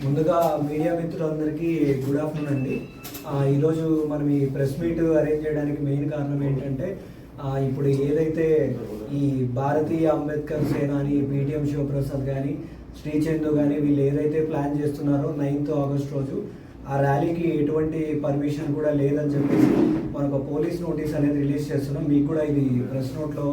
ముందుగా మీడియా మిత్రులందరికీ good afternoon అండి. ఈరోజు మనం ఈ ప్రెస్ మీట్ అరేంజ్ చేయడానికి మెయిన్ కారణం ఏంటంటే ఇప్పుడు ఏదైతే ఈ భారతీయ అంబేద్కర్ సేనాని పీటీఎం శివప్రసాద్ కానీ శ్రీచందు కానీ వీళ్ళు ఏదైతే ప్లాన్ చేస్తున్నారో 9th ఆగస్ట్ రోజు ఆ ర్యాలీకి ఎటువంటి పర్మిషన్ కూడా లేదని చెప్పేసి మనకు పోలీస్ నోటీస్ అనేది రిలీజ్ చేస్తున్నాం. మీకు కూడా ఇది ప్రెస్ నోట్లో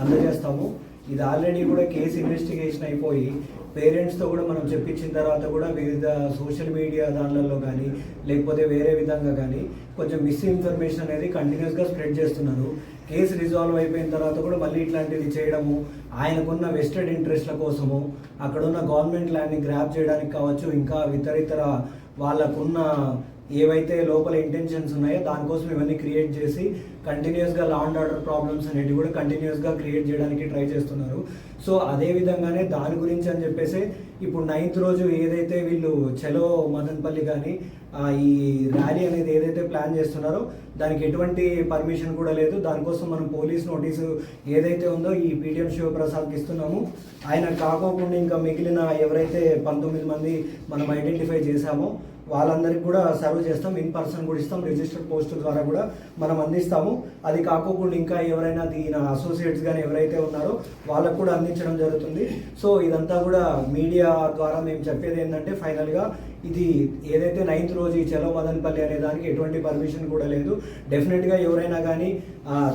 అందజేస్తాము. ఇది ఆల్రెడీ కూడా కేసు ఇన్వెస్టిగేషన్ అయిపోయి పేరెంట్స్తో కూడా మనం చెప్పించిన తర్వాత కూడా వివిధ సోషల్ మీడియా దానిలలో కానీ లేకపోతే వేరే విధంగా కానీ కొంచెం మిస్ఇన్ఫర్మేషన్ అనేది కంటిన్యూస్గా స్ప్రెడ్ చేస్తున్నారు. కేసు రిజాల్వ్ అయిపోయిన తర్వాత కూడా మళ్ళీ ఇట్లాంటిది చేయడము, ఆయనకున్న వెస్టెడ్ ఇంట్రెస్ట్ల కోసము అక్కడున్న గవర్నమెంట్ ల్యాండ్ని గ్రాప్ చేయడానికి కావచ్చు, ఇంకా ఇతర వాళ్ళకున్న ఏవైతే లోపల ఇంటెన్షన్స్ ఉన్నాయో దానికోసం ఇవన్నీ క్రియేట్ చేసి కంటిన్యూస్గా లా అండ్ ఆర్డర్ ప్రాబ్లమ్స్ అనేవి కూడా కంటిన్యూస్గా క్రియేట్ చేయడానికి ట్రై చేస్తున్నారు. సో అదే విధంగానే దాని గురించి అని చెప్పేసి ఇప్పుడు 9th రోజు ఏదైతే వీళ్ళు చలో మదన్పల్లి కానీ ఈ ర్యాలీ అనేది ఏదైతే ప్లాన్ చేస్తున్నారో దానికి ఎటువంటి పర్మిషన్ కూడా లేదు. దానికోసం మనం పోలీస్ నోటీసు ఏదైతే ఉందో ఈ పీటీఎం శివప్రసాద్కి ఇస్తున్నాము. ఆయన కాకోకుండా ఇంకా మిగిలిన ఎవరైతే 19 మంది మనం ఐడెంటిఫై చేశామో వాళ్ళందరికీ కూడా సర్వ్ చేస్తాం. ఇన్ పర్సన్ కూడా ఇస్తాం, రిజిస్టర్డ్ పోస్ట్ ద్వారా కూడా మనం అందిస్తాము. అది కాకోకుండా ఇంకా ఎవరైనా దీని అసోసియేట్స్ కానీ ఎవరైతే ఉన్నారో వాళ్ళకు కూడా అందించడం జరుగుతుంది. సో ఇదంతా కూడా మీడియా ద్వారా మేము చెప్పేది ఏంటంటే ఫైనల్గా ఇది ఏదైతే 9th రోజు ఈ చలో మదన్పల్లి అనే దానికి ఎటువంటి పర్మిషన్ కూడా లేదు. డెఫినెట్గా ఎవరైనా కానీ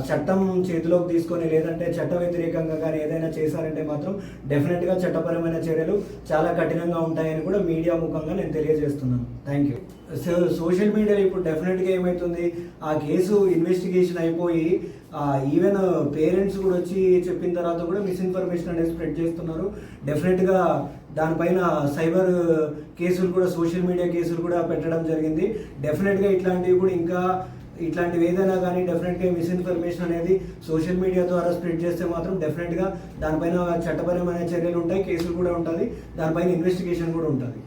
చట్టం చేతిలోకి తీసుకొని లేదంటే చట్ట వ్యతిరేకంగా కానీ ఏదైనా చేశారంటే మాత్రం డెఫినెట్గా చట్టపరమైన చర్యలు చాలా కఠినంగా ఉంటాయని కూడా మీడియా ముఖంగా నేను తెలియజేస్తున్నాను. Thank you. సోషల్ మీడియాలో ఇప్పుడు డెఫినెట్గా ఏమవుతుంది, ఆ కేసు ఇన్వెస్టిగేషన్ అయిపోయి ఈవెన్ పేరెంట్స్ కూడా వచ్చి చెప్పిన తర్వాత కూడా మిస్ఇన్ఫర్మేషన్ అనేది స్ప్రెడ్ చేస్తున్నారు. డెఫినెట్గా దానిపైన సైబర్ కేసులు కూడా సోషల్ మీడియా కేసులు కూడా పెట్టడం జరిగింది. డెఫినెట్గా ఇట్లాంటివి కూడా ఇంకా ఇట్లాంటివి ఏదైనా కానీ డెఫినెట్గా మిస్ఇన్ఫర్మేషన్ అనేది సోషల్ మీడియా ద్వారా స్ప్రెడ్ చేస్తే మాత్రం డెఫినెట్గా దానిపైన చట్టపరమైన చర్యలు ఉంటాయి, కేసులు కూడా ఉంటుంది, దానిపైన ఇన్వెస్టిగేషన్ కూడా ఉంటుంది.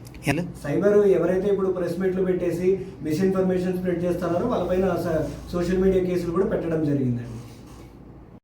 సైబర్ ఎవరైతే ఇప్పుడు ప్రెస్ మీట్లు పెట్టేసి మిస్ఇన్ఫర్మేషన్ స్ప్రెడ్ చేస్తున్నారో వాళ్ళపైన సోషల్ మీడియా కేసులు కూడా పెట్టడం జరిగిందండి.